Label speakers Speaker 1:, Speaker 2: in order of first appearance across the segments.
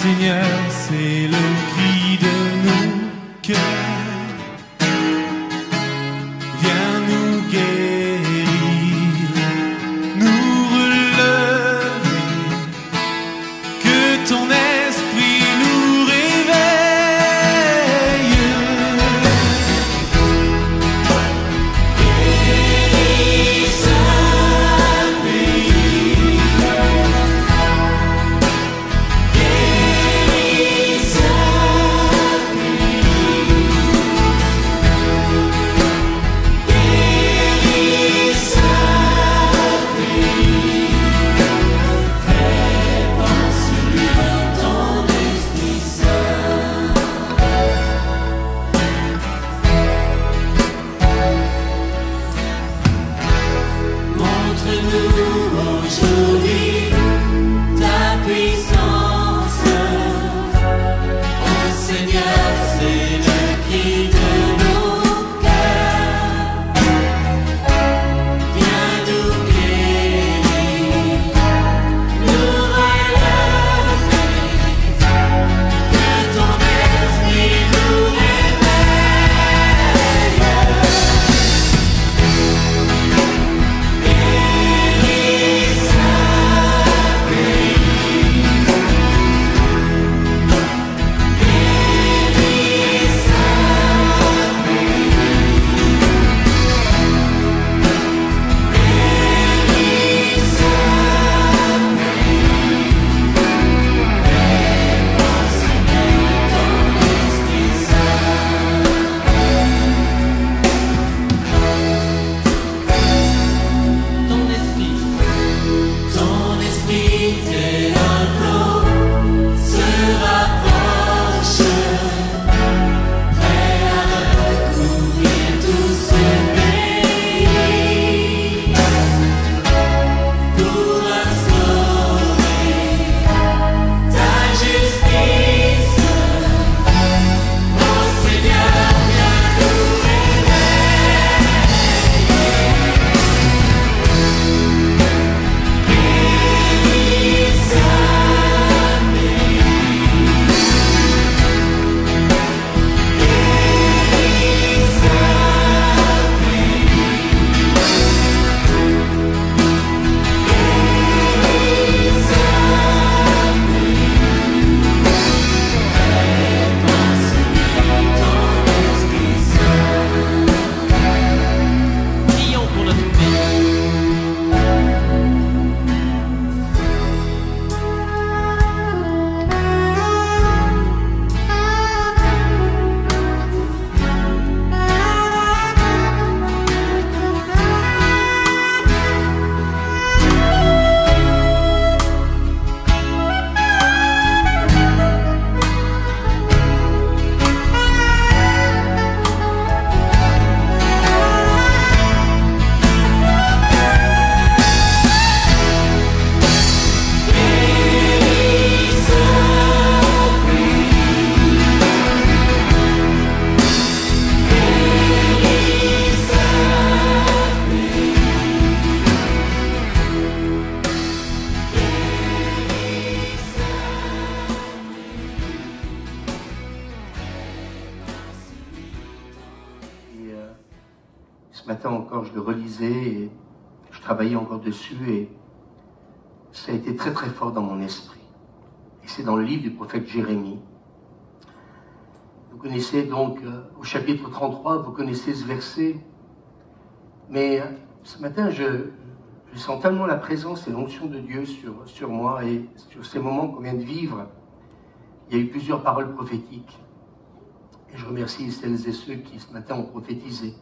Speaker 1: Seigneur, c'est le cri de nos cœurs. Viens nous guérir, nous relever, que ton esprit nous réveille. Guéris ce pays, guéris ce
Speaker 2: Ce matin encore, je le relisais et je travaillais encore dessus et ça a été très très fort dans mon esprit. Et c'est dans le livre du prophète Jérémie. Vous connaissez donc, au chapitre 33, vous connaissez ce verset. Mais ce matin, je sens tellement la présence et l'onction de Dieu sur moi et sur ces moments qu'on vient de vivre. Il y a eu plusieurs paroles prophétiques. Et je remercie celles et ceux qui ce matin ont prophétisé.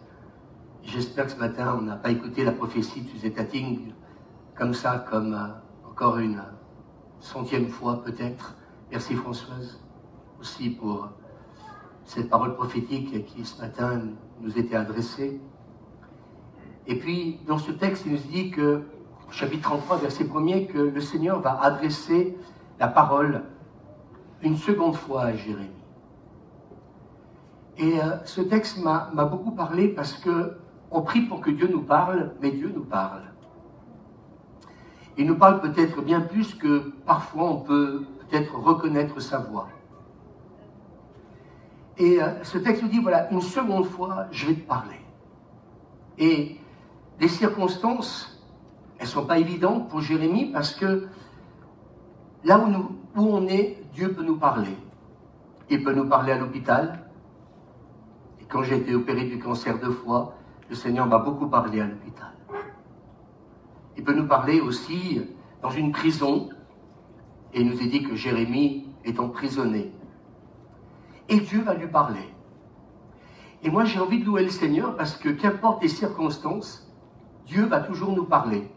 Speaker 2: J'espère que ce matin, on n'a pas écouté la prophétie de Zetating comme ça, comme encore une centième fois peut-être. Merci Françoise aussi pour cette parole prophétique qui ce matin nous était adressée. Et puis, dans ce texte, il nous dit que, au chapitre 33, verset 1er, que le Seigneur va adresser la parole une seconde fois à Jérémie. Et ce texte m'a beaucoup parlé parce que on prie pour que Dieu nous parle, mais Dieu nous parle. Il nous parle peut-être bien plus que parfois on peut peut-être reconnaître sa voix. Et ce texte nous dit, voilà, une seconde fois, je vais te parler. Et les circonstances, elles ne sont pas évidentes pour Jérémie parce que là où on est, Dieu peut nous parler. Il peut nous parler à l'hôpital. Et quand j'ai été opéré du cancer 2 fois, le Seigneur m'a beaucoup parlé à l'hôpital. Il peut nous parler aussi dans une prison. Et il nous est dit que Jérémie est emprisonné. Et Dieu va lui parler. Et moi, j'ai envie de louer le Seigneur parce que, qu'importe les circonstances, Dieu va toujours nous parler.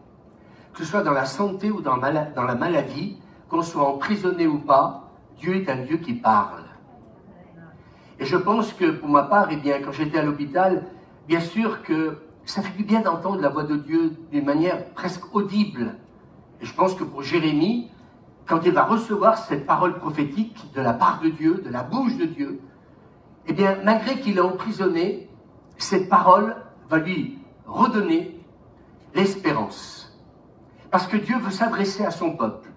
Speaker 2: Que ce soit dans la santé ou dans la maladie, qu'on soit emprisonné ou pas, Dieu est un Dieu qui parle. Et je pense que, pour ma part, eh bien, quand j'étais à l'hôpital, bien sûr que ça fait du bien d'entendre la voix de Dieu d'une manière presque audible. Et je pense que pour Jérémie, quand il va recevoir cette parole prophétique de la part de Dieu, de la bouche de Dieu, eh bien, malgré qu'il est emprisonné, cette parole va lui redonner l'espérance. Parce que Dieu veut s'adresser à son peuple.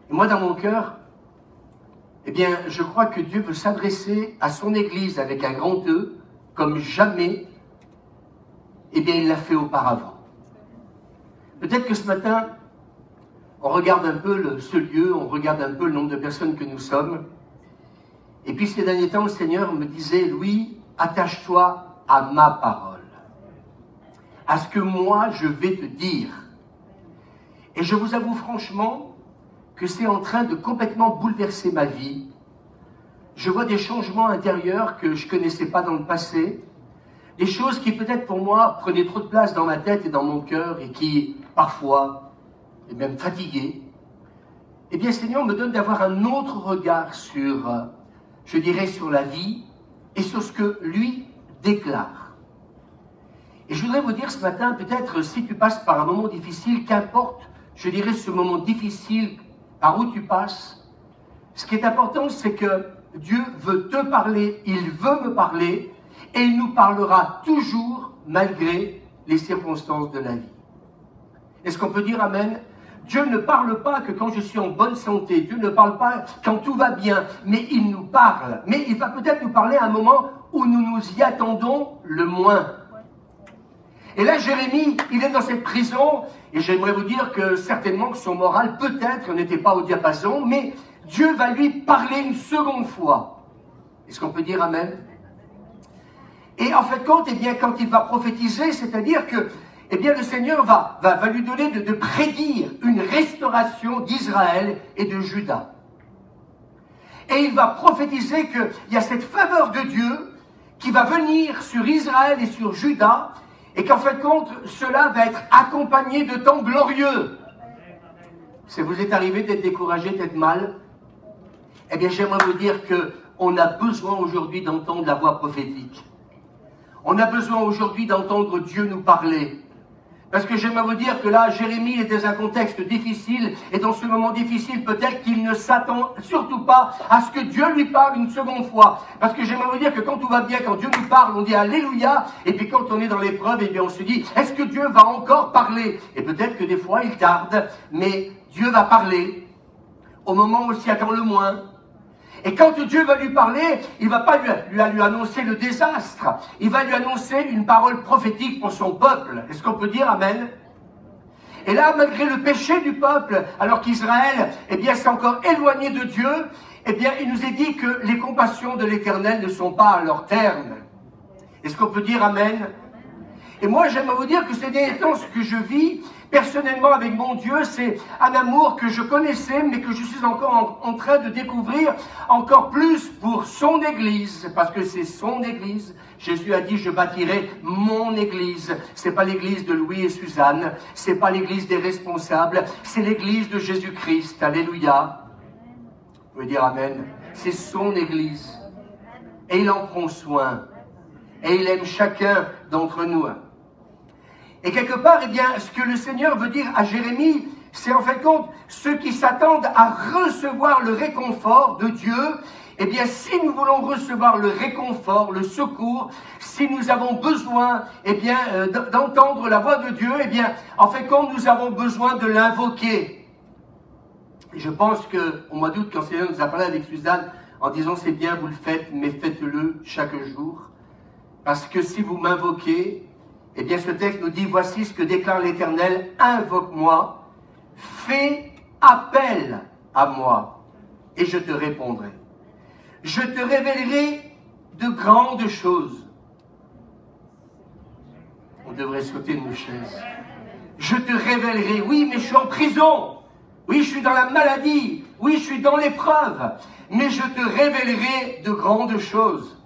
Speaker 2: Et moi, dans mon cœur, eh bien, je crois que Dieu veut s'adresser à son Église avec un grand E, comme jamais, eh bien, il l'a fait auparavant. Peut-être que ce matin, on regarde un peu ce lieu, on regarde un peu le nombre de personnes que nous sommes. Et puis ces derniers temps, le Seigneur me disait, Louis, attache-toi à ma parole, à ce que moi je vais te dire. Et je vous avoue franchement que c'est en train de complètement bouleverser ma vie. Je vois des changements intérieurs que je ne connaissais pas dans le passé, des choses qui peut-être pour moi prenaient trop de place dans ma tête et dans mon cœur et qui parfois, et même fatigué, eh bien, le Seigneur me donne d'avoir un autre regard sur, je dirais, sur la vie et sur ce que lui déclare. Et je voudrais vous dire ce matin, peut-être si tu passes par un moment difficile, qu'importe, je dirais, ce moment difficile, par où tu passes, ce qui est important, c'est que Dieu veut te parler, il veut me parler, et il nous parlera toujours malgré les circonstances de la vie. Est-ce qu'on peut dire Amen? Dieu ne parle pas que quand je suis en bonne santé, Dieu ne parle pas quand tout va bien, mais il nous parle. Mais il va peut-être nous parler à un moment où nous nous y attendons le moins. Et là, Jérémie, il est dans cette prison, et j'aimerais vous dire que certainement que son moral peut-être n'était pas au diapason, mais Dieu va lui parler une seconde fois. Est-ce qu'on peut dire Amen? Et en fait, eh bien, quand il va prophétiser, c'est-à-dire que eh bien, le Seigneur va lui donner de prédire une restauration d'Israël et de Juda. Et il va prophétiser qu'il y a cette faveur de Dieu qui va venir sur Israël et sur Juda, et qu'en fait compte, cela va être accompagné de temps glorieux. Si vous êtes arrivé d'être découragé, d'être mal, eh bien, j'aimerais vous dire qu'on a besoin aujourd'hui d'entendre la voix prophétique. On a besoin aujourd'hui d'entendre Dieu nous parler. Parce que j'aimerais vous dire que là, Jérémie est dans un contexte difficile, et dans ce moment difficile, peut-être qu'il ne s'attend surtout pas à ce que Dieu lui parle une seconde fois. Parce que j'aimerais vous dire que quand tout va bien, quand Dieu nous parle, on dit Alléluia, et puis quand on est dans l'épreuve, eh bien on se dit, est-ce que Dieu va encore parler? Et peut-être que des fois, il tarde, mais Dieu va parler au moment où on s'y attend le moins. Et quand Dieu va lui parler, il ne va pas lui annoncer le désastre. Il va lui annoncer une parole prophétique pour son peuple. Est-ce qu'on peut dire Amen? Et là, malgré le péché du peuple, alors qu'Israël, eh bien, s'est encore éloigné de Dieu, eh bien, il nous est dit que les compassions de l'Éternel ne sont pas à leur terme. Est-ce qu'on peut dire Amen? Et moi, j'aimerais vous dire que ces derniers temps, ce que je vis, personnellement avec mon Dieu, c'est un amour que je connaissais, mais que je suis encore en train de découvrir encore plus pour son Église, parce que c'est son Église. Jésus a dit, je bâtirai mon Église. C'est pas l'Église de Louis et Suzanne, c'est pas l'Église des responsables, c'est l'Église de Jésus-Christ. Alléluia. Vous pouvez dire Amen. C'est son Église. Et il en prend soin. Et il aime chacun d'entre nous. Et quelque part, eh bien, ce que le Seigneur veut dire à Jérémie, c'est en fait compte, ceux qui s'attendent à recevoir le réconfort de Dieu, eh bien, si nous voulons recevoir le réconfort, le secours, si nous avons besoin, eh bien, d'entendre la voix de Dieu, eh bien, en fait compte, nous avons besoin de l'invoquer. Et je pense qu'au mois d'août, quand le Seigneur nous a parlé avec Suzanne, en disant c'est bien, vous le faites, mais faites-le chaque jour. Parce que si vous m'invoquez, eh bien ce texte nous dit, voici ce que déclare l'Éternel, invoque-moi, fais appel à moi, et je te répondrai. Je te révélerai de grandes choses. On devrait sauter de nos chaises. Je te révélerai, oui, mais je suis en prison. Oui, je suis dans la maladie. Oui, je suis dans l'épreuve. Mais je te révélerai de grandes choses.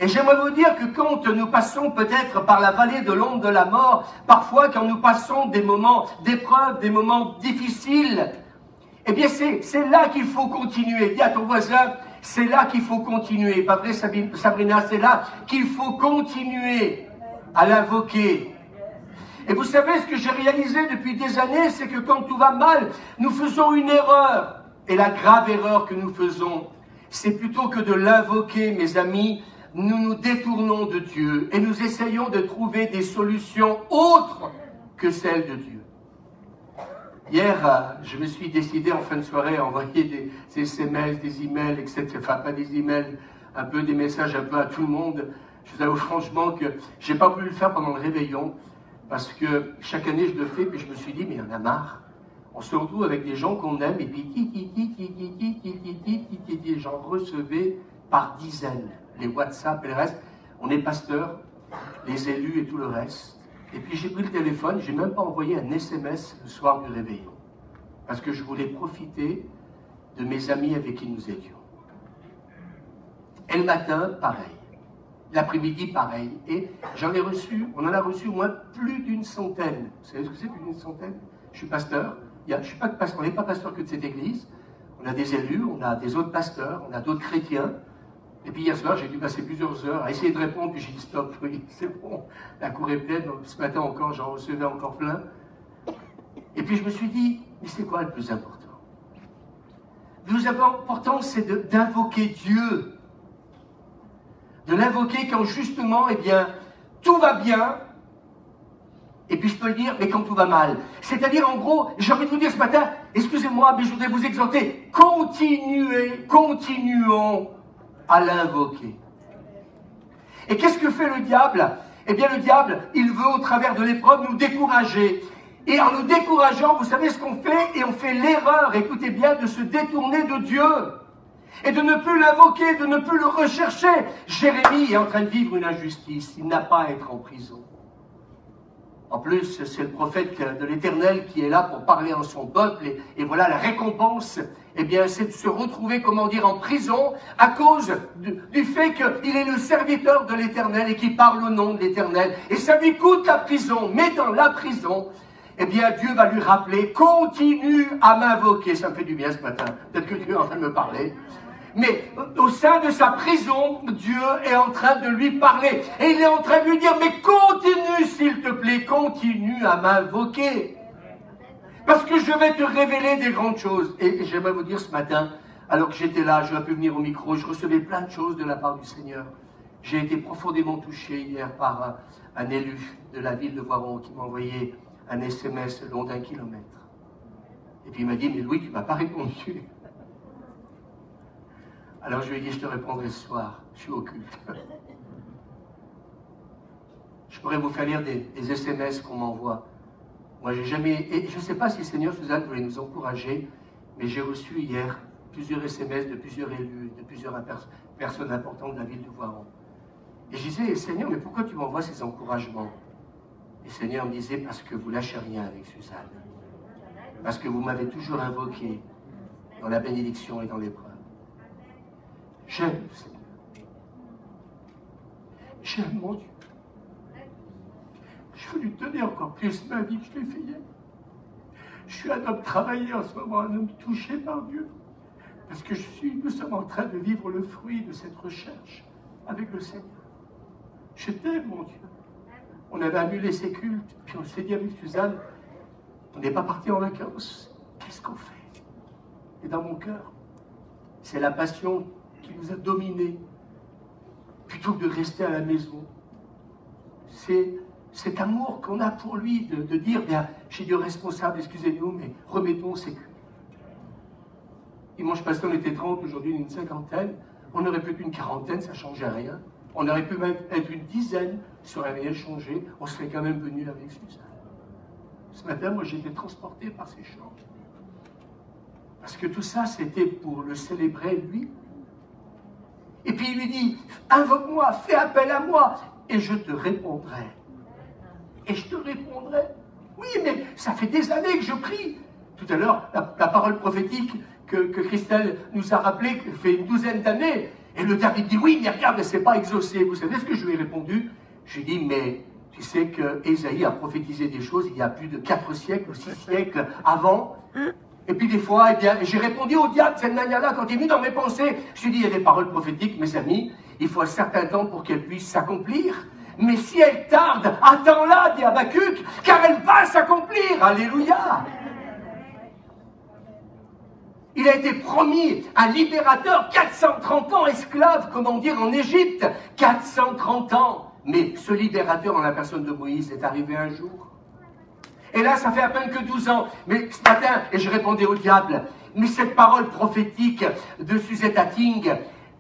Speaker 2: Et j'aimerais vous dire que quand nous passons peut-être par la vallée de l'ombre de la mort, parfois quand nous passons des moments d'épreuve, des moments difficiles, eh bien c'est là qu'il faut continuer. Dis à ton voisin, c'est là qu'il faut continuer. Pas vrai Sabrina, c'est là qu'il faut continuer à l'invoquer. Et vous savez, ce que j'ai réalisé depuis des années, c'est que quand tout va mal, nous faisons une erreur. Et la grave erreur que nous faisons, c'est plutôt que de l'invoquer, mes amis, nous nous détournons de Dieu et nous essayons de trouver des solutions autres que celles de Dieu. Hier, je me suis décidé en fin de soirée à envoyer des SMS, des emails, etc. Enfin, pas des emails, un peu des messages un peu à tout le monde. Je vous avoue franchement que je n'ai pas voulu le faire pendant le réveillon parce que chaque année je le fais, puis je me suis dit, mais il y en a marre. On se retrouve avec des gens qu'on aime et puis j'en recevais par dizaines. Les WhatsApp et le reste. On est pasteur, les élus et tout le reste. Et puis j'ai pris le téléphone, j'ai même pas envoyé un SMS le soir du réveillon. Parce que je voulais profiter de mes amis avec qui nous étions. Et le matin, pareil. L'après-midi, pareil. Et j'en ai reçu, on en a reçu au moins plus d'une centaine. Vous savez ce que c'est, plus d'une centaine? Je suis pasteur. On n'est pas pasteur que de cette église. On a des élus, on a des autres pasteurs, on a d'autres chrétiens. Et puis hier soir, j'ai dû passer plusieurs heures à essayer de répondre, puis j'ai dit stop, oui, c'est bon, la cour est pleine, donc ce matin encore, j'en recevais encore plein. Et puis je me suis dit, mais c'est quoi le plus important? Le plus important, c'est d'invoquer Dieu. De l'invoquer quand justement, eh bien, tout va bien, et puis je peux le dire, mais quand tout va mal. C'est-à-dire, en gros, j'ai envie de vous dire ce matin, excusez-moi, mais je voudrais vous exhorter, continuons à l'invoquer. Et qu'est-ce que fait le diable? Eh bien, le diable, il veut, au travers de l'épreuve, nous décourager. Et en nous décourageant, vous savez ce qu'on fait? Et on fait l'erreur, écoutez bien, de se détourner de Dieu. Et de ne plus l'invoquer, de ne plus le rechercher. Jérémie est en train de vivre une injustice. Il n'a pas à être en prison. En plus, c'est le prophète de l'Éternel qui est là pour parler en son peuple. Et voilà, la récompense, eh bien, c'est de se retrouver, comment dire, en prison à cause du fait qu'il est le serviteur de l'Éternel et qu'il parle au nom de l'Éternel. Et ça lui coûte la prison. Mais dans la prison, eh bien, Dieu va lui rappeler, continue à m'invoquer. Ça me fait du bien ce matin. Peut-être que Dieu est en train de me parler. Mais au sein de sa prison, Dieu est en train de lui parler. Et il est en train de lui dire, mais continue s'il te plaît, continue à m'invoquer. Parce que je vais te révéler des grandes choses. Et j'aimerais vous dire ce matin, alors que j'étais là, j'aurais pu venir au micro, je recevais plein de choses de la part du Seigneur. J'ai été profondément touché hier par un élu de la ville de Voiron qui m'a envoyé un SMS long d'1 kilomètre. Et puis il m'a dit, mais Louis, tu ne m'as pas répondu. Alors je lui ai dit, je te répondrai ce soir, je suis au culte. Je pourrais vous faire lire des SMS qu'on m'envoie. Moi, j'ai jamais... Et je ne sais pas si le Seigneur Suzanne voulait nous encourager, mais j'ai reçu hier plusieurs SMS de plusieurs élus, de plusieurs personnes importantes de la ville de Voiron. Et je disais, Seigneur, mais pourquoi tu m'envoies ces encouragements? Et le Seigneur me disait, parce que vous lâchez rien avec Suzanne. Parce que vous m'avez toujours invoqué dans la bénédiction et dans l'épreuve. J'aime le Seigneur. J'aime mon Dieu. Je veux lui donner encore plus ma vie que je l'ai fait hier. Je suis un homme travaillé en ce moment, un homme touché par Dieu. Parce que nous sommes en train de vivre le fruit de cette recherche avec le Seigneur. Je t'aime, mon Dieu. On avait annulé ces cultes, puis on s'est dit avec Suzanne, on n'est pas parti en vacances. Qu'est-ce qu'on fait? Et dans mon cœur, c'est la passion qui nous a dominés, plutôt que de rester à la maison. C'est cet amour qu'on a pour lui, de dire, bien, j'ai Dieu responsable, excusez-nous, mais remettons ces cultes. Dimanche passé, on était 30, aujourd'hui une cinquantaine. On aurait pu être une quarantaine, ça ne changeait rien. On aurait pu même être une dizaine, ça aurait rien changé. On serait quand même venu avec Suzanne. Ce matin, moi, j'ai été transporté par ces chants. Parce que tout ça, c'était pour le célébrer, lui. Et puis il lui dit, invoque-moi, fais appel à moi, et je te répondrai. Et je te répondrai. Oui, mais ça fait des années que je prie. Tout à l'heure, la parole prophétique que Christelle nous a rappelée, fait une douzaine d'années. Et le diable dit, oui, mais regarde, c'est pas exaucé. Vous savez ce que je lui ai répondu? Je lui ai dit, mais tu sais que Ésaïe a prophétisé des choses il y a plus de 4 siècles ou 6 siècles avant. Et puis des fois, eh bien, j'ai répondu au diable, cette manière-là, quand il est venu dans mes pensées. Je lui ai dit, il y a des paroles prophétiques, mes amis, il faut un certain temps pour qu'elles puissent s'accomplir. Mais si elle tarde, attends-la, dit Habakkuk, car elle va s'accomplir. Alléluia. Il a été promis un libérateur, 430 ans esclave, comment dire, en Égypte. 430 ans. Mais ce libérateur, en la personne de Moïse, est arrivé un jour. Et là, ça fait à peine que 12 ans. Mais ce matin, et je répondais au diable, mais cette parole prophétique de Suzette Hatting,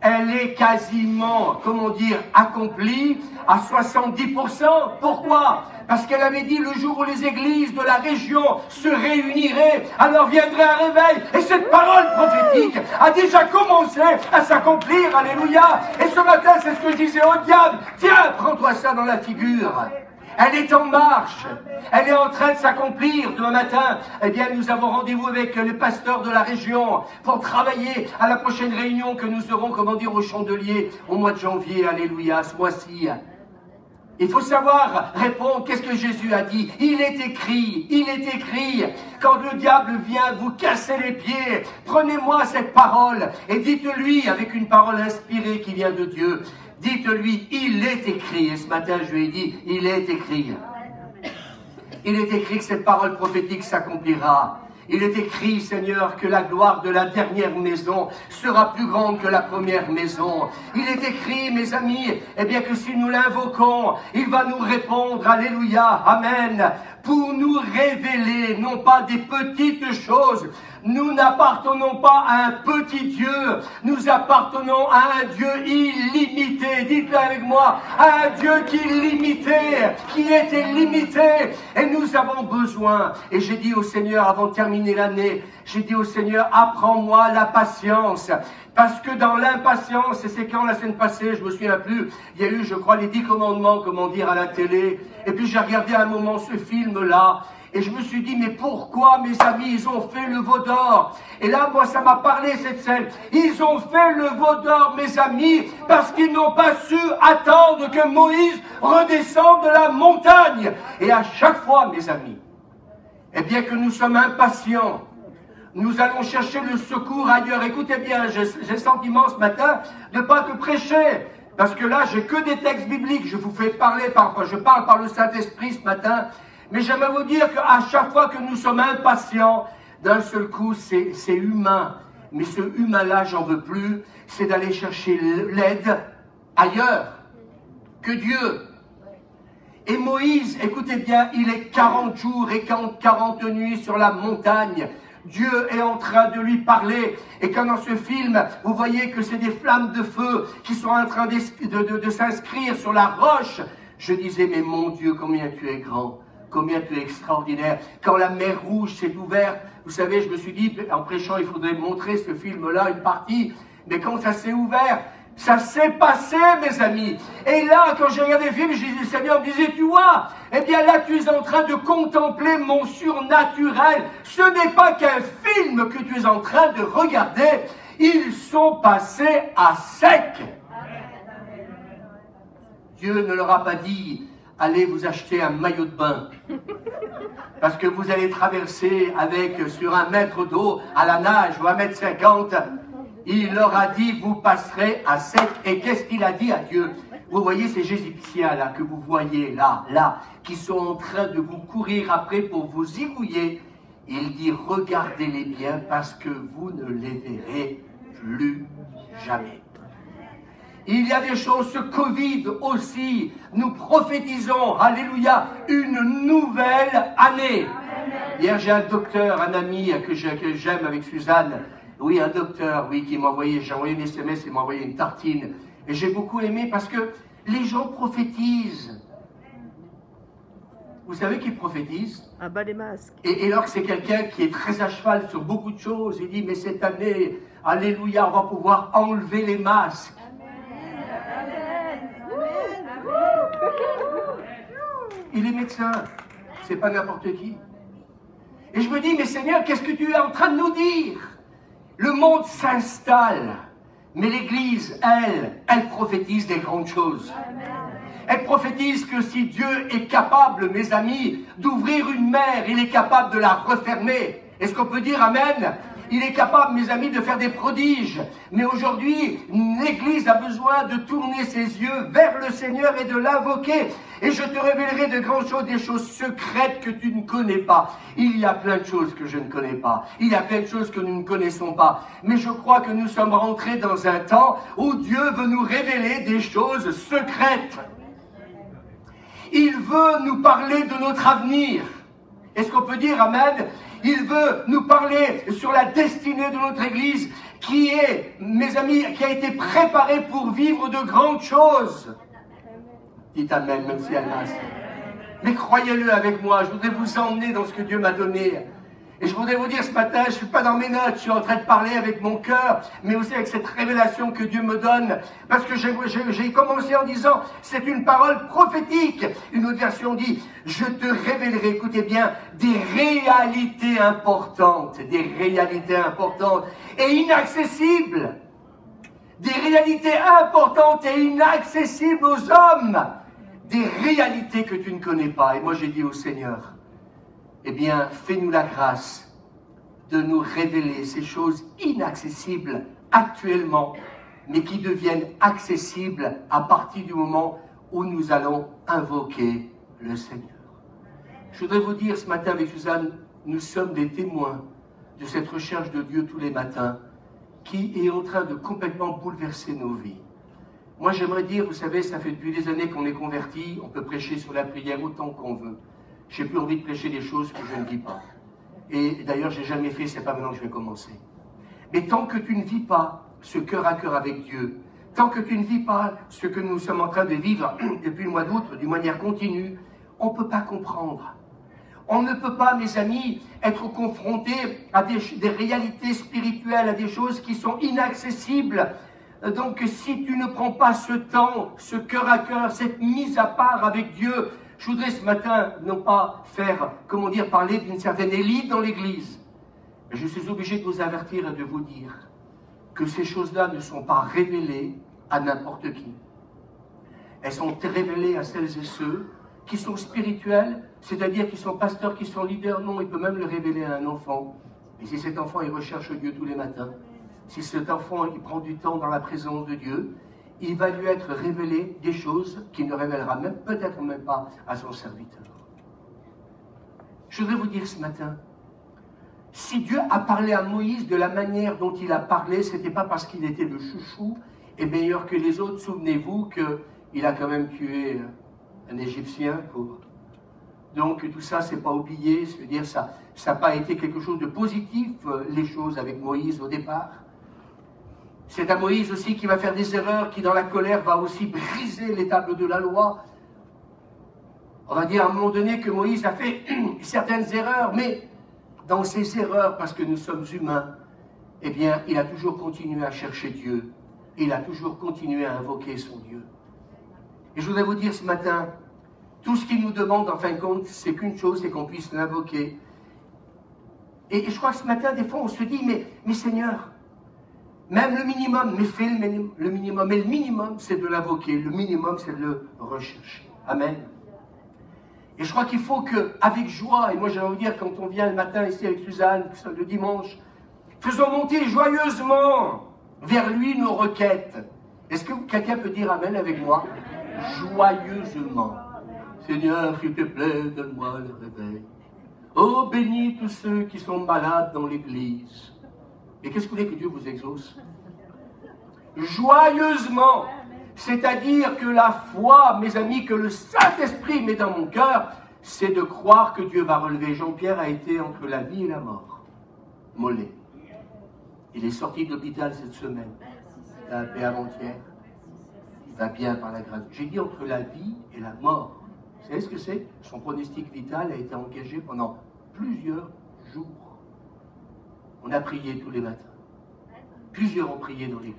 Speaker 2: elle est quasiment, comment dire, accomplie à 70%. Pourquoi? Parce qu'elle avait dit le jour où les églises de la région se réuniraient, alors viendrait un réveil. Et cette parole prophétique a déjà commencé à s'accomplir. Alléluia. Et ce matin, c'est ce que je disais au diable. Tiens, prends-toi ça dans la figure. Elle est en marche. Elle est en train de s'accomplir. Demain matin, eh bien, nous avons rendez-vous avec les pasteurs de la région pour travailler à la prochaine réunion que nous aurons, comment dire, au Chandelier au mois de janvier. Alléluia, ce mois-ci. Il faut savoir répondre. Qu'est-ce que Jésus a dit? Il est écrit, quand le diable vient vous casser les pieds, prenez-moi cette parole et dites-lui avec une parole inspirée qui vient de Dieu. Dites-lui, il est écrit. Et ce matin, je lui ai dit, il est écrit. Il est écrit que cette parole prophétique s'accomplira. Il est écrit, Seigneur, que la gloire de la dernière maison sera plus grande que la première maison. Il est écrit, mes amis, eh bien que si nous l'invoquons, il va nous répondre, alléluia, amen, pour nous révéler, non pas des petites choses. Nous n'appartenons pas à un petit Dieu, nous appartenons à un Dieu illimité. Dites-le avec moi, à un Dieu qui est limité, qui était limité. Et nous avons besoin, et j'ai dit au Seigneur avant de terminer l'année, j'ai dit au Seigneur, apprends-moi la patience. Parce que dans l'impatience, et c'est quand la semaine passée, je me souviens plus, il y a eu, je crois, les 10 commandements, comment dire, à la télé. Et puis j'ai regardé à un moment ce film-là. Et je me suis dit, mais pourquoi, mes amis, ils ont fait le veau d'or? Et là, moi, ça m'a parlé, cette scène. Ils ont fait le veau d'or, mes amis, parce qu'ils n'ont pas su attendre que Moïse redescende de la montagne. Et à chaque fois, mes amis, eh bien que nous sommes impatients, nous allons chercher le secours ailleurs. Écoutez bien, j'ai le sentiment ce matin de ne pas te prêcher. Parce que là, j'ai que des textes bibliques. Je vous fais parler, je parle par le Saint-Esprit ce matin. Mais j'aimerais vous dire qu'à chaque fois que nous sommes impatients, d'un seul coup, c'est humain. Mais ce humain-là, j'en veux plus. C'est d'aller chercher l'aide ailleurs que Dieu. Et Moïse, écoutez bien, il est 40 jours et 40 nuits sur la montagne. Dieu est en train de lui parler. Et quand dans ce film, vous voyez que c'est des flammes de feu qui sont en train de s'inscrire sur la roche, je disais, mais mon Dieu, combien tu es grand. Combien tu es extraordinaire. Quand la mer Rouge s'est ouverte, vous savez, je me suis dit, en prêchant, il faudrait montrer ce film-là, une partie. Mais quand ça s'est ouvert, ça s'est passé, mes amis. Et là, quand j'ai regardé le film, je disais, le Seigneur me disait, tu vois, eh bien là, tu es en train de contempler mon surnaturel. Ce n'est pas qu'un film que tu es en train de regarder. Ils sont passés à sec. Dieu ne leur a pas dit, allez vous acheter un maillot de bain. Parce que vous allez traverser sur 1 mètre d'eau à la nage ou 1,50 m. Il leur a dit, vous passerez à sec. Et qu'est-ce qu'il a dit à Dieu? Vous voyez ces Égyptiens là que vous voyez là, qui sont en train de vous courir après pour vous zigouiller. Il dit, regardez-les bien parce que vous ne les verrez plus jamais. Il y a des choses, ce Covid aussi, nous prophétisons, alléluia, une nouvelle année. Hier, j'ai un docteur, un ami que j'aime avec Suzanne, Oui, un docteur, oui, qui m'a envoyé, j'ai envoyé une SMS, il m'a envoyé une tartine. Et j'ai beaucoup aimé parce que les gens prophétisent. Vous savez qui prophétise?
Speaker 3: Ah bah les masques.
Speaker 2: Et alors que c'est quelqu'un qui est très à cheval sur beaucoup de choses, il dit, mais cette année, alléluia, on va pouvoir enlever les masques. Il est médecin, c'est pas n'importe qui. Et je me dis, mais Seigneur, qu'est-ce que tu es en train de nous dire? Le monde s'installe, mais l'Église, elle prophétise des grandes choses. Elle prophétise que si Dieu est capable, mes amis, d'ouvrir une mer, il est capable de la refermer. Est-ce qu'on peut dire Amen? Il est capable, mes amis, de faire des prodiges. Mais aujourd'hui, l'Église a besoin de tourner ses yeux vers le Seigneur et de l'invoquer. Et je te révélerai de grandes choses, des choses secrètes que tu ne connais pas. Il y a plein de choses que je ne connais pas. Il y a plein de choses que nous ne connaissons pas. Mais je crois que nous sommes rentrés dans un temps où Dieu veut nous révéler des choses secrètes. Il veut nous parler de notre avenir. Est-ce qu'on peut dire Amen? Il veut nous parler sur la destinée de notre Église qui est, mes amis, qui a été préparée pour vivre de grandes choses. Dites Amen, même si elle masse. Mais croyez-le avec moi, je voudrais vous emmener dans ce que Dieu m'a donné. Et je voudrais vous dire ce matin, je ne suis pas dans mes notes, je suis en train de parler avec mon cœur, mais aussi avec cette révélation que Dieu me donne. Parce que j'ai commencé en disant, c'est une parole prophétique. Une autre version dit, je te révélerai, écoutez bien, des réalités importantes et inaccessibles. Des réalités importantes et inaccessibles aux hommes. Des réalités que tu ne connais pas. Et moi j'ai dit au Seigneur, eh bien, fais-nous la grâce de nous révéler ces choses inaccessibles actuellement, mais qui deviennent accessibles à partir du moment où nous allons invoquer le Seigneur. Je voudrais vous dire ce matin avec Suzanne, nous sommes des témoins de cette recherche de Dieu tous les matins qui est en train de complètement bouleverser nos vies. Moi, j'aimerais dire, vous savez, ça fait depuis des années qu'on est convertis, on peut prêcher sur la prière autant qu'on veut. J'ai plus envie de prêcher des choses que je ne vis pas. Et d'ailleurs, j'ai jamais fait, c'est pas maintenant que je vais commencer. Mais tant que tu ne vis pas ce cœur à cœur avec Dieu, tant que tu ne vis pas ce que nous sommes en train de vivre depuis le mois d'août, d'une manière continue, on ne peut pas comprendre. On ne peut pas, mes amis, être confronté à des réalités spirituelles, à des choses qui sont inaccessibles. Donc, si tu ne prends pas ce temps, ce cœur à cœur, cette mise à part avec Dieu, je voudrais ce matin, non pas faire, comment dire, parler d'une certaine élite dans l'Église, mais je suis obligé de vous avertir et de vous dire que ces choses-là ne sont pas révélées à n'importe qui. Elles sont révélées à celles et ceux qui sont spirituels, c'est-à-dire qui sont pasteurs, qui sont leaders. Non, il peut même le révéler à un enfant. Et si cet enfant, il recherche Dieu tous les matins, si cet enfant, il prend du temps dans la présence de Dieu, il va lui être révélé des choses qu'il ne révélera même, peut-être même pas à son serviteur. Je voudrais vous dire ce matin, si Dieu a parlé à Moïse de la manière dont il a parlé, ce n'était pas parce qu'il était le chouchou et meilleur que les autres. Souvenez-vous qu'il a quand même tué un Égyptien. Donc tout ça, c'est pas oublié, c'est-à-dire ça n'a pas été quelque chose de positif, les choses avec Moïse au départ. C'est à Moïse aussi qui va faire des erreurs, qui dans la colère va aussi briser les tables de la loi. On va dire à un moment donné que Moïse a fait certaines erreurs, mais dans ces erreurs, parce que nous sommes humains, eh bien, il a toujours continué à chercher Dieu. Il a toujours continué à invoquer son Dieu. Et je voudrais vous dire ce matin, tout ce qu'il nous demande, en fin de compte, c'est qu'une chose, c'est qu'on puisse l'invoquer. Et je crois que ce matin, des fois, on se dit, mais Seigneur, même le minimum, mais fais le minimum. Mais le minimum, c'est de l'invoquer. Le minimum, c'est de le rechercher. Amen. Et je crois qu'il faut qu'avec joie, et moi j'aimerais vous dire, quand on vient le matin ici avec Suzanne, le dimanche, faisons monter joyeusement vers lui nos requêtes. Est-ce que quelqu'un peut dire Amen avec moi? Joyeusement. Seigneur, s'il te plaît, donne-moi le réveil. Oh, bénis tous ceux qui sont malades dans l'église. Et qu'est-ce que vous voulez que Dieu vous exauce? Joyeusement. C'est-à-dire que la foi, mes amis, que le Saint-Esprit met dans mon cœur, c'est de croire que Dieu va relever. Jean-Pierre a été entre la vie et la mort. Mollet. Il est sorti de l'hôpital cette semaine. Il a appelé avant-hier. Il va bien par la grâce. J'ai dit entre la vie et la mort. Vous savez ce que c'est? Son pronostic vital a été engagé pendant plusieurs jours. On a prié tous les matins. Plusieurs ont prié dans l'église.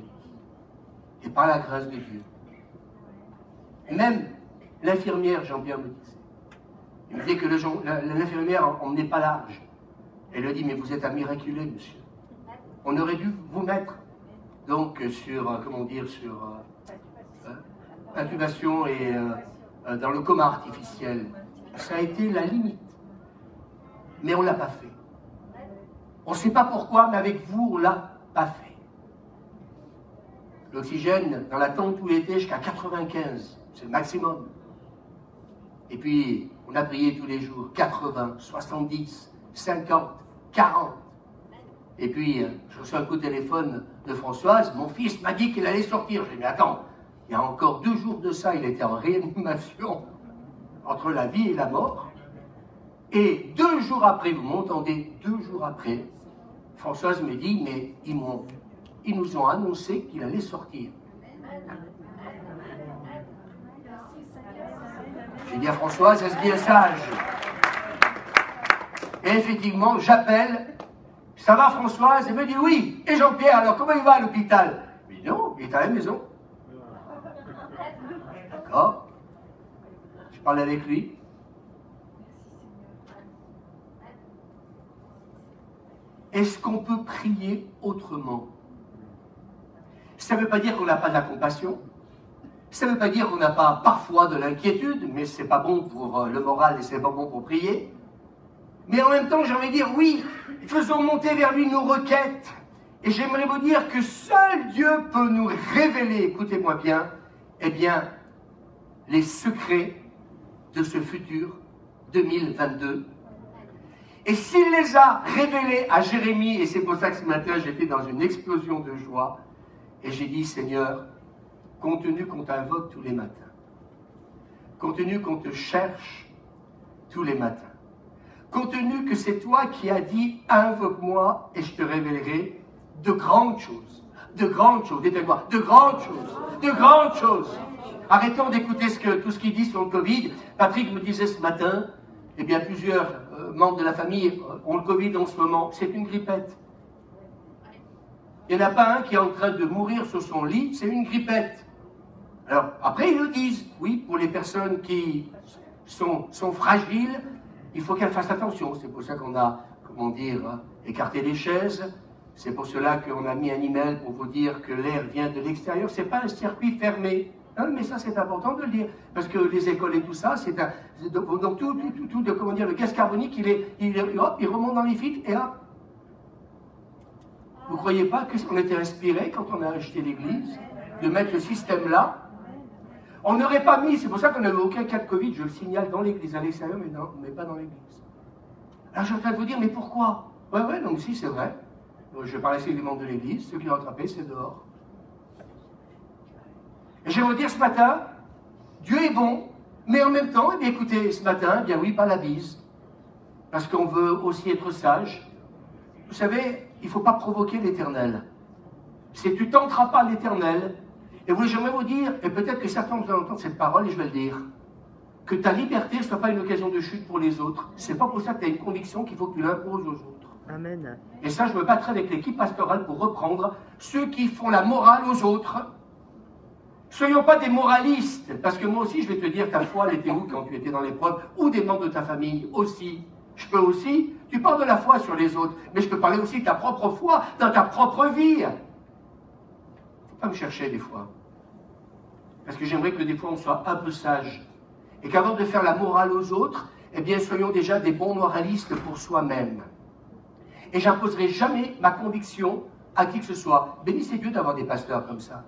Speaker 2: Et par la grâce de Dieu. Même l'infirmière, Jean-Pierre me disait. Il me disait que l'infirmière n'emmenait pas large. Elle lui a dit, mais vous êtes un miraculé, monsieur. On aurait dû vous mettre donc sur, comment dire, sur intubation et dans le coma artificiel. Ça a été la limite. Mais on ne l'a pas fait. On ne sait pas pourquoi, mais avec vous, on ne l'a pas fait. L'oxygène dans la tente où il était jusqu'à 95, c'est le maximum. Et puis, on a prié tous les jours, 80, 70, 50, 40. Et puis, je reçois un coup de téléphone de Françoise, mon fils m'a dit qu'il allait sortir. J'ai dit, mais attends, il y a encore 2 jours de ça, il était en réanimation entre la vie et la mort. Et 2 jours après, vous m'entendez, 2 jours après, Françoise me dit, mais ils nous ont annoncé qu'il allait sortir. J'ai dit à Françoise, est-ce bien sage? Et effectivement, j'appelle, ça va Françoise? Elle me dit oui. Et Jean-Pierre, alors comment il va à l'hôpital? Je dis non, il est à la maison. D'accord. Je parle avec lui. Est-ce qu'on peut prier autrement? Ça ne veut pas dire qu'on n'a pas de la compassion. Ça ne veut pas dire qu'on n'a pas parfois de l'inquiétude, mais ce n'est pas bon pour le moral et ce n'est pas bon pour prier. Mais en même temps, j'ai envie de dire, oui, faisons monter vers lui nos requêtes. Et j'aimerais vous dire que seul Dieu peut nous révéler, écoutez-moi bien, eh bien, les secrets de ce futur 2022. Et s'il les a révélés à Jérémie, et c'est pour ça que ce matin, j'étais dans une explosion de joie, et j'ai dit, Seigneur, compte tenu qu'on t'invoque tous les matins, compte tenu qu'on te cherche tous les matins, compte tenu que c'est toi qui as dit, invoque-moi et je te révélerai de grandes choses, dites-moi, de grandes choses, de grandes choses. Arrêtons d'écouter tout ce qu'il dit sur le Covid. Patrick me disait ce matin, eh bien plusieurs membres de la famille ont le Covid en ce moment, c'est une grippette. Il n'y en a pas un qui est en train de mourir sur son lit, c'est une grippette. Alors, après, ils le disent, oui, pour les personnes qui sont fragiles, il faut qu'elles fassent attention. C'est pour ça qu'on a, comment dire, écarté les chaises. C'est pour cela qu'on a mis un email pour vous dire que l'air vient de l'extérieur. Ce n'est pas un circuit fermé. Hein, mais ça, c'est important de le dire. Parce que les écoles et tout ça, c'est un... Donc, tout de, comment dire, le gaz carbonique, il remonte dans les filtres et hop. Vous ne croyez pas qu'on était inspiré quand on a acheté l'église de mettre le système là? On n'aurait pas mis, c'est pour ça qu'on n'avait aucun cas de Covid, je le signale, dans l'église, à l'extérieur, mais pas dans l'église. Alors je suis en train de vous dire, mais pourquoi? Ouais, donc si, c'est vrai. Je vais parler avec les membres de l'église, ceux qui l'ont attrapé, c'est dehors. Et je vais vous dire ce matin, Dieu est bon, mais en même temps, eh bien, écoutez, ce matin, eh bien oui, pas la bise. Parce qu'on veut aussi être sage. Vous savez, il ne faut pas provoquer l'Éternel. Si tu ne tenteras pas l'Éternel, et vous, j'aimerais vous dire, et peut-être que certains vont entendre cette parole, et je vais le dire, que ta liberté ne soit pas une occasion de chute pour les autres. Ce n'est pas pour ça que tu as une conviction qu'il faut que tu l'imposes aux autres.
Speaker 3: Amen.
Speaker 2: Et ça, je me battrai avec l'équipe pastorale pour reprendre ceux qui font la morale aux autres. Soyons pas des moralistes, parce que moi aussi, je vais te dire, ta foi, elle était où quand tu étais dans l'épreuve, ou des membres de ta famille aussi. Je peux aussi, tu parles de la foi sur les autres, mais je peux parler aussi de ta propre foi, dans ta propre vie. Il ne faut pas me chercher des fois. Parce que j'aimerais que des fois on soit un peu sage. Et qu'avant de faire la morale aux autres, eh bien, soyons déjà des bons moralistes pour soi-même. Et j'imposerai jamais ma conviction à qui que ce soit. Bénissez Dieu d'avoir des pasteurs comme ça.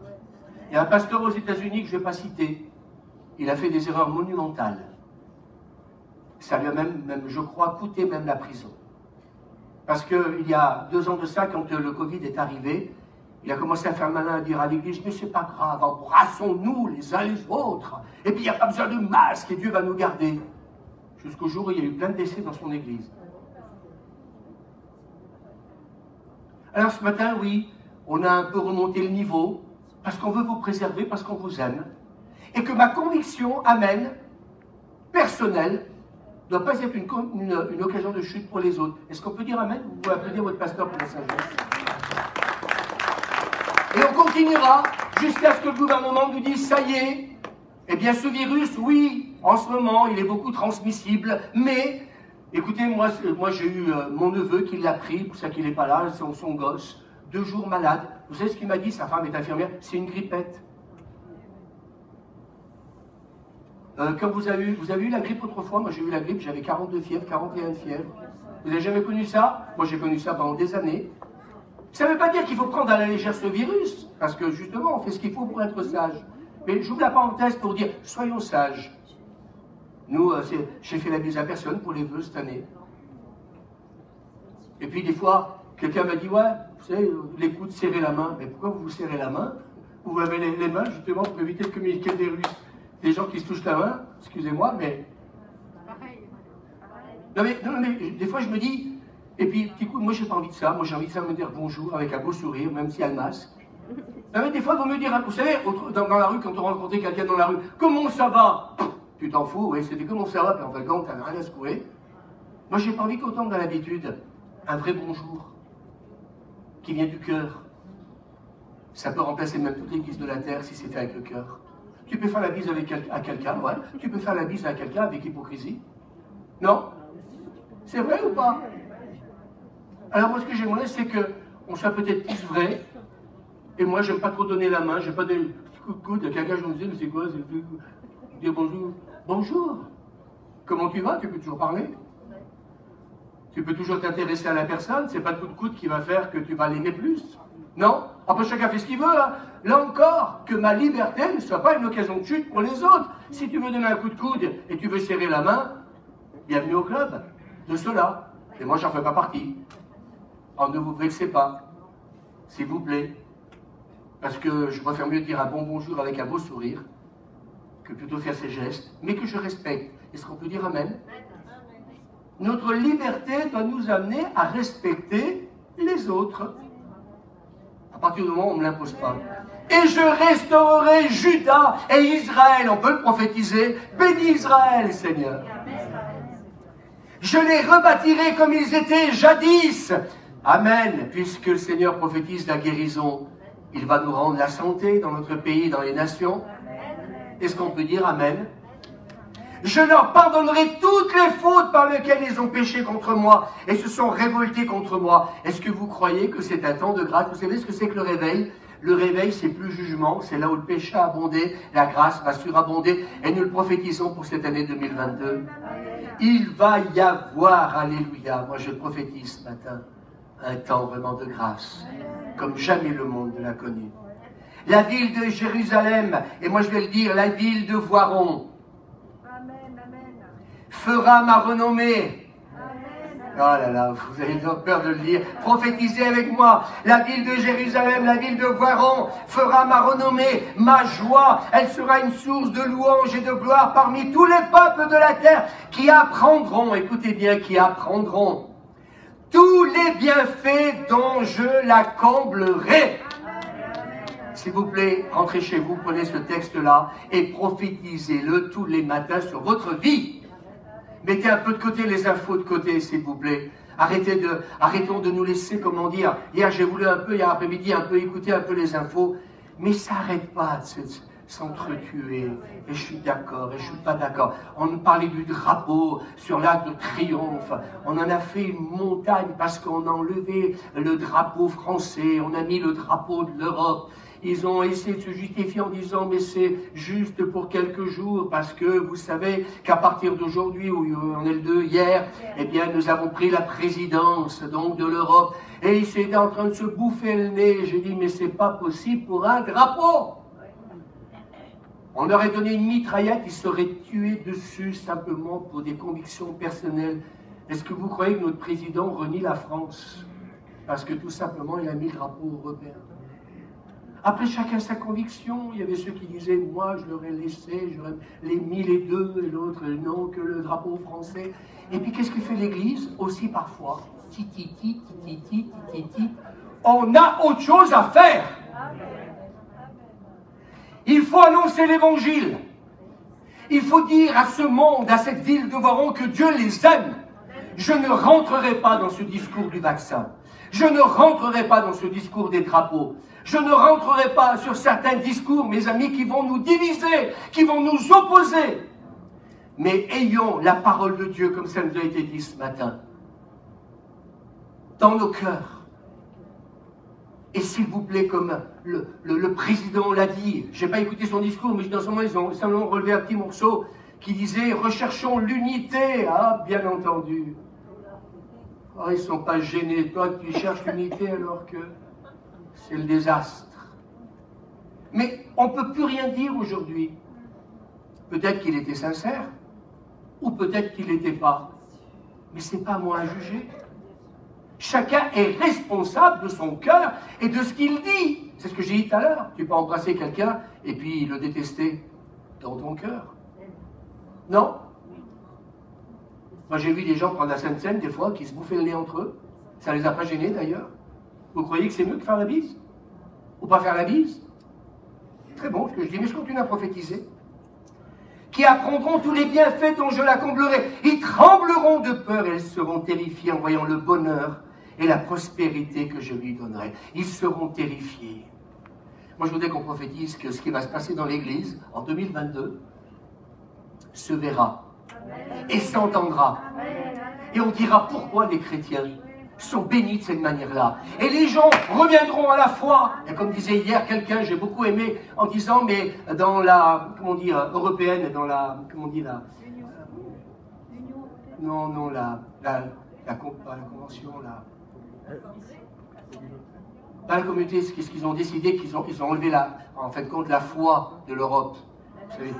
Speaker 2: Il y a un pasteur aux États-Unis que je ne vais pas citer. Il a fait des erreurs monumentales. Ça lui a même, je crois, coûté même la prison. Parce qu'il y a 2 ans de ça, quand le Covid est arrivé, il a commencé à faire malin, à dire à l'église, mais c'est pas grave, embrassons-nous les uns les autres. Et puis il n'y a pas besoin de masque et Dieu va nous garder. Jusqu'au jour où il y a eu plein de décès dans son église. Alors ce matin, oui, on a un peu remonté le niveau, parce qu'on veut vous préserver, parce qu'on vous aime, et que ma conviction, amen, personnelle, ne doit pas être une occasion de chute pour les autres. Est-ce qu'on peut dire amen? Vous pouvez applaudir votre pasteur pour la sagesse. Et on continuera jusqu'à ce que le gouvernement nous dise, ça y est, eh bien ce virus, oui, en ce moment, il est beaucoup transmissible, mais, écoutez, moi j'ai eu mon neveu qui l'a pris, pour ça qu'il n'est pas là, son gosse, 2 jours malade. Vous savez ce qu'il m'a dit, sa femme est infirmière, c'est une grippette. Quand vous avez eu la grippe autrefois, moi j'ai eu la grippe, j'avais 42 fièvres, 41 de fièvre. Vous n'avez jamais connu ça? Moi j'ai connu ça pendant des années. Ça ne veut pas dire qu'il faut prendre à la légère ce virus, parce que justement on fait ce qu'il faut pour être sage. Mais j'ouvre la parenthèse pour dire, soyons sages. Nous, j'ai fait la bise à personne pour les vœux cette année. Et puis des fois, quelqu'un m'a dit, ouais, vous savez, les coups de serrer la main. Mais pourquoi vous vous serrez la main? Vous avez les mains justement pour éviter de communiquer des virus. Les gens qui se touchent la main, excusez-moi, mais... Non mais, des fois je me dis, et puis petit coup, moi j'ai pas envie de ça, moi j'ai envie de faire me dire bonjour avec un beau sourire, même s'il y a le masque. Non mais des fois vous me dire, vous savez, dans la rue, quand on rencontrait quelqu'un dans la rue, comment ça va? Tu t'en fous, oui, c'était comment ça va, puis en fin de compte, t'as rien à secouer. Moi j'ai pas envie qu'on tombe dans l'habitude, un vrai bonjour, qui vient du cœur. Ça peut remplacer même toute l'église de la terre si c'était avec le cœur. Tu peux faire la bise à quelqu'un, ouais. Tu peux faire la bise à quelqu'un avec hypocrisie. Non? C'est vrai ou pas? Alors moi ce que j'aimerais c'est qu'on soit peut-être plus vrai. Et moi j'aime pas trop donner la main, j'aime pas des petits coups de coude. Quelqu'un je me disais, mais c'est quoi? Dire bonjour. Bonjour. Comment tu vas? Tu peux toujours parler. Tu peux toujours t'intéresser à la personne. C'est pas le coup de coude qui va faire que tu vas l'aimer plus. Non? Après chacun fait ce qu'il veut, hein. Là encore, que ma liberté ne soit pas une occasion de chute pour les autres. Si tu veux donner un coup de coude et tu veux serrer la main, bienvenue au club de ceux-là. Et moi, j'en fais pas partie. Alors ne vous vexez pas, s'il vous plaît. Parce que je préfère mieux dire un bon bonjour avec un beau sourire que plutôt faire ces gestes, mais que je respecte. Est-ce qu'on peut dire amen? Notre liberté doit nous amener à respecter les autres. À partir du moment où on ne me l'impose pas. Et je restaurerai Juda et Israël. On peut le prophétiser. Bénis Israël, Seigneur. Je les rebâtirai comme ils étaient jadis. Amen. Puisque le Seigneur prophétise la guérison, il va nous rendre la santé dans notre pays, dans les nations. Est-ce qu'on peut dire amen? Je leur pardonnerai toutes les fautes par lesquelles ils ont péché contre moi et se sont révoltés contre moi. Est-ce que vous croyez que c'est un temps de grâce? Vous savez ce que c'est que le réveil? Le réveil, c'est plus jugement, c'est là où le péché a abondé, la grâce va surabonder, et nous le prophétisons pour cette année 2022. Il va y avoir, alléluia, moi je prophétise ce matin, un temps vraiment de grâce, comme jamais le monde ne l'a connu. La ville de Jérusalem, et moi je vais le dire, la ville de Voiron, fera ma renommée. Oh là là, vous avez peur de le lire. Prophétisez avec moi. La ville de Jérusalem, la ville de Voiron fera ma renommée, ma joie. Elle sera une source de louange et de gloire parmi tous les peuples de la terre qui apprendront, écoutez bien, qui apprendront tous les bienfaits dont je la comblerai. S'il vous plaît, rentrez chez vous, prenez ce texte-là et prophétisez-le tous les matins sur votre vie. Mettez un peu de côté les infos de côté, s'il vous plaît. Arrêtons de nous laisser, comment dire. Hier, j'ai voulu un peu, hier après-midi, un peu écouter un peu les infos. Mais ça n'arrête pas de s'entretuer. Et je suis d'accord, et je suis pas d'accord. On parlait du drapeau sur l'Arc de Triomphe. On en a fait une montagne parce qu'on a enlevé le drapeau français. On a mis le drapeau de l'Europe. Ils ont essayé de se justifier en disant mais c'est juste pour quelques jours parce que vous savez qu'à partir d'aujourd'hui, où on est le 2 hier, eh bien nous avons pris la présidence donc de l'Europe et ils étaient en train de se bouffer le nez. J'ai dit mais c'est pas possible pour un drapeau. On leur aurait donné une mitraillette, ils seraient tués dessus simplement pour des convictions personnelles. Est-ce que vous croyez que notre président renie la France parce que tout simplement il a mis le drapeau européen? Après, chacun sa conviction. Il y avait ceux qui disaient, moi, je l'aurais laissé, j'aurais les mis les deux, et l'autre, non, que le drapeau français. Et puis, qu'est-ce que fait l'Église? Aussi, parfois, titi, titi, titi, titi. On a autre chose à faire. Il faut annoncer l'évangile. Il faut dire à ce monde, à cette ville de Voiron, que Dieu les aime. Je ne rentrerai pas dans ce discours du vaccin. Je ne rentrerai pas dans ce discours des drapeaux. Je ne rentrerai pas sur certains discours, mes amis, qui vont nous diviser, qui vont nous opposer. Mais ayons la parole de Dieu, comme ça nous a été dit ce matin, dans nos cœurs. Et s'il vous plaît, comme le président l'a dit, je n'ai pas écouté son discours, mais dans ce moment, ils ont simplement relevé un petit morceau qui disait « Recherchons l'unité ». Ah, bien entendu. Oh, ils ne sont pas gênés. Toi, tu cherches l'unité alors que c'est le désastre. Mais on ne peut plus rien dire aujourd'hui. Peut-être qu'il était sincère, ou peut-être qu'il n'était pas. Mais ce n'est pas à moi à juger. Chacun est responsable de son cœur et de ce qu'il dit. C'est ce que j'ai dit tout à l'heure. Tu peux embrasser quelqu'un et puis le détester dans ton cœur. Non? Moi j'ai vu des gens prendre la Sainte Seine des fois qui se bouffaient le nez entre eux. Ça les a pas gênés d'ailleurs. Vous croyez que c'est mieux que faire la bise? Ou pas faire la bise? Très bon ce que je dis, mais je continue à prophétiser. Qui apprendront tous les bienfaits dont je l'accomblerai. Ils trembleront de peur et elles seront terrifiés en voyant le bonheur et la prospérité que je lui donnerai. Ils seront terrifiés. Moi, je voudrais qu'on prophétise que ce qui va se passer dans l'Église en 2022 se verra et s'entendra. Et on dira pourquoi les chrétiens sont bénis de cette manière-là. Et les gens reviendront à la foi. Et comme disait hier quelqu'un, j'ai beaucoup aimé en disant, mais dans la, comment dire, européenne, dans la, comment dire, la... Non, la convention, dans la communauté, ce qu'ils ont décidé, qu'ils ont enlevé en fait compte la foi de l'Europe. Vous savez,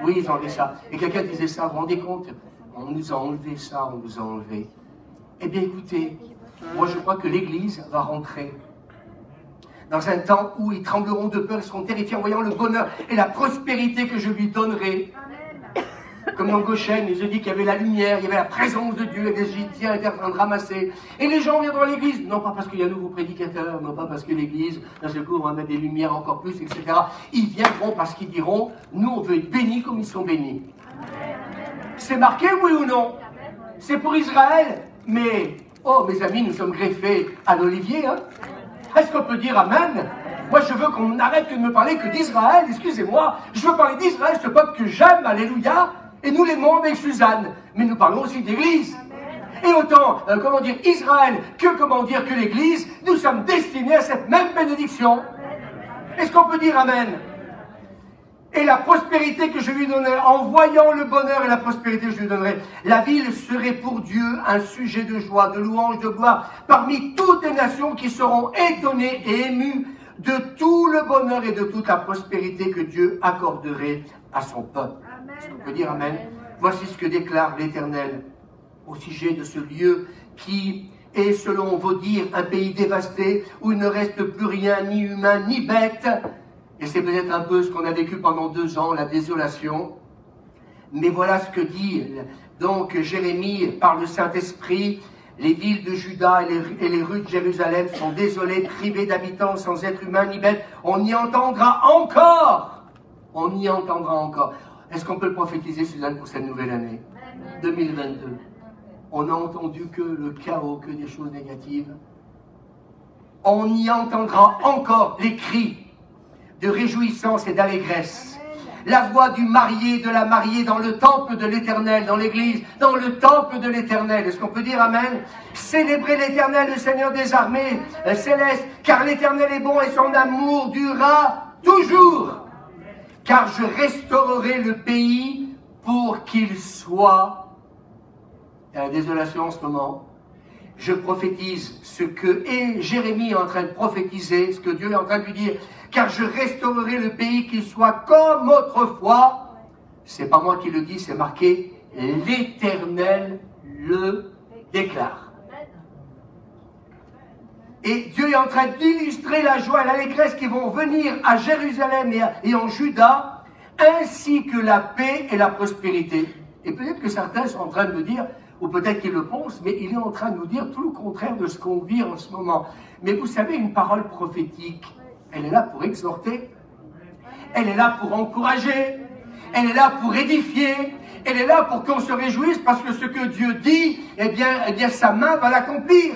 Speaker 2: oui, ils ont enlevé ça. Et quelqu'un disait ça, vous vous rendez compte? On nous a enlevé ça, on nous a enlevé. Eh bien, écoutez, moi je crois que l'Église va rentrer dans un temps où ils trembleront de peur, ils seront terrifiés en voyant le bonheur et la prospérité que je lui donnerai. Comme dans Goshen, il se dit qu'il y avait la lumière, il y avait la présence de Dieu, et les Égyptiens étaient en train de ramasser. Et les gens viendront à l'église, non pas parce qu'il y a un nouveau prédicateur, non pas parce que l'église, d'un seul coup, on va mettre des lumières encore plus, etc. Ils viendront parce qu'ils diront, nous on veut être bénis comme ils sont bénis. C'est marqué, oui ou non? C'est pour Israël, mais, oh mes amis, nous sommes greffés à l'olivier, hein? Est-ce qu'on peut dire Amen? Moi, je veux qu'on arrête de me parler que d'Israël, excusez-moi. Je veux parler d'Israël, ce peuple que j'aime, alléluia. Et nous l'aimons avec Suzanne. Mais nous parlons aussi d'Église. Et autant, comment dire, Israël que, comment dire, que l'Église, nous sommes destinés à cette même bénédiction. Est-ce qu'on peut dire Amen? Et la prospérité que je lui donnerai, en voyant le bonheur et la prospérité que je lui donnerai, la ville serait pour Dieu un sujet de joie, de louange, de gloire, parmi toutes les nations qui seront étonnées et émues de tout le bonheur et de toute la prospérité que Dieu accorderait à son peuple. Est-ce qu'on peut dire Amen? Voici ce que déclare l'Éternel au sujet de ce lieu qui est, selon vos dires, un pays dévasté, où il ne reste plus rien, ni humain, ni bête. Et c'est peut-être un peu ce qu'on a vécu pendant 2 ans, la désolation. Mais voilà ce que dit donc Jérémie par le Saint-Esprit. Les villes de Juda et les rues de Jérusalem sont désolées, privées d'habitants, sans être humains ni bêtes. On y entendra encore. On y entendra encore. Est-ce qu'on peut le prophétiser, Suzanne, pour cette nouvelle année 2022? On n'a entendu que le chaos, que des choses négatives. On y entendra encore les cris de réjouissance et d'allégresse. La voix du marié, de la mariée dans le temple de l'Éternel, dans l'église, dans le temple de l'Éternel. Est-ce qu'on peut dire Amen? Célébrez l'Éternel, le Seigneur des armées célestes, car l'Éternel est bon et son amour durera toujours. Car je restaurerai le pays pour qu'il soit... Il y a la désolation en ce moment. Je prophétise ce que Jérémie est en train de prophétiser, ce que Dieu est en train de lui dire. Car je restaurerai le pays qu'il soit comme autrefois. C'est pas moi qui le dis, c'est marqué. L'Éternel le déclare. Et Dieu est en train d'illustrer la joie et l'allégresse qui vont venir à Jérusalem et en Juda, ainsi que la paix et la prospérité. Et peut-être que certains sont en train de me dire, Ou peut-être qu'il le pense, mais il est en train de nous dire tout le contraire de ce qu'on vit en ce moment. Mais vous savez, une parole prophétique, elle est là pour exhorter, elle est là pour encourager, elle est là pour édifier, elle est là pour qu'on se réjouisse parce que ce que Dieu dit, eh bien sa main va l'accomplir.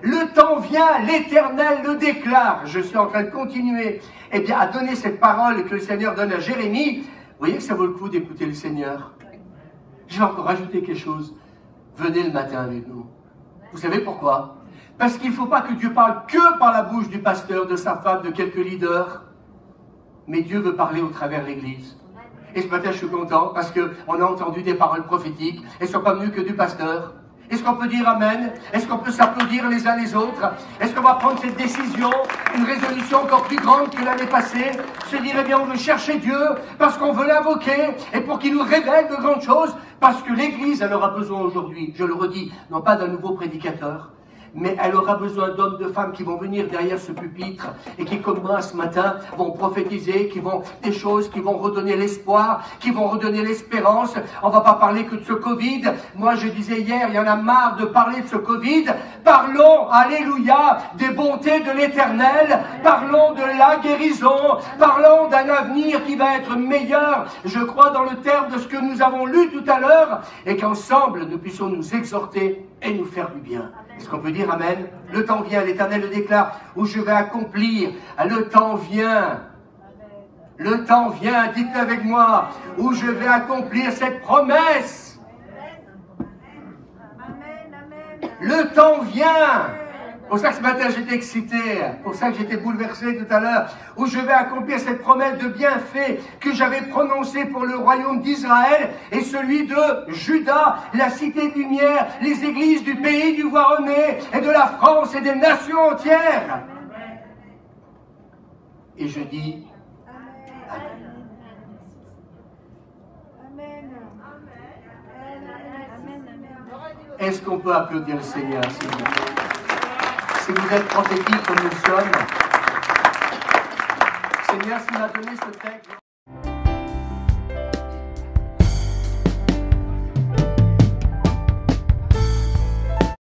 Speaker 2: Le temps vient, l'Éternel le déclare. Je suis en train de continuer à donner cette parole que le Seigneur donne à Jérémie. Vous voyez que ça vaut le coup d'écouter le Seigneur. Je vais encore rajouter quelque chose. Venez le matin avec nous. Vous savez pourquoi? Parce qu'il ne faut pas que Dieu parle que par la bouche du pasteur, de sa femme, de quelques leaders. Mais Dieu veut parler au travers de l'Église. Et ce matin, je suis content parce qu'on a entendu des paroles prophétiques. Elles ne sont pas venues que du pasteur. Est-ce qu'on peut dire Amen? Est-ce qu'on peut s'applaudir les uns les autres? Est-ce qu'on va prendre cette décision, une résolution encore plus grande que l'année passée? Se dire, eh bien, on veut chercher Dieu parce qu'on veut l'invoquer et pour qu'il nous révèle de grandes choses, parce que l'Église, elle aura besoin aujourd'hui, je le redis, non pas d'un nouveau prédicateur, mais elle aura besoin d'hommes, de femmes qui vont venir derrière ce pupitre et qui, comme moi ce matin, vont prophétiser, qui vont des choses, qui vont redonner l'espoir, qui vont redonner l'espérance. On va pas parler que de ce Covid. Moi, je disais hier, il y en a marre de parler de ce Covid. Parlons, alléluia, des bontés de l'Éternel. Parlons de la guérison. Parlons d'un avenir qui va être meilleur. Je crois dans le terme de ce que nous avons lu tout à l'heure et qu'ensemble, nous puissions nous exhorter et nous faire du bien. Est-ce qu'on peut dire Amen? Le temps vient, l'Éternel le déclare, où je vais accomplir. Le temps vient. Le temps vient, dites-le avec moi, où je vais accomplir cette promesse. Le temps vient. Pour ça que ce matin j'étais excité, pour ça que j'étais bouleversé tout à l'heure, où je vais accomplir cette promesse de bienfait que j'avais prononcée pour le royaume d'Israël et celui de Juda, la cité de lumière, les églises du pays du Voironnais et de la France et des nations entières. Et je dis Amen. Est-ce qu'on peut applaudir le Seigneur, s'il vous plaît? Si vous êtes prophétique comme nous sommes, Seigneur, s'il m'a donné ce texte.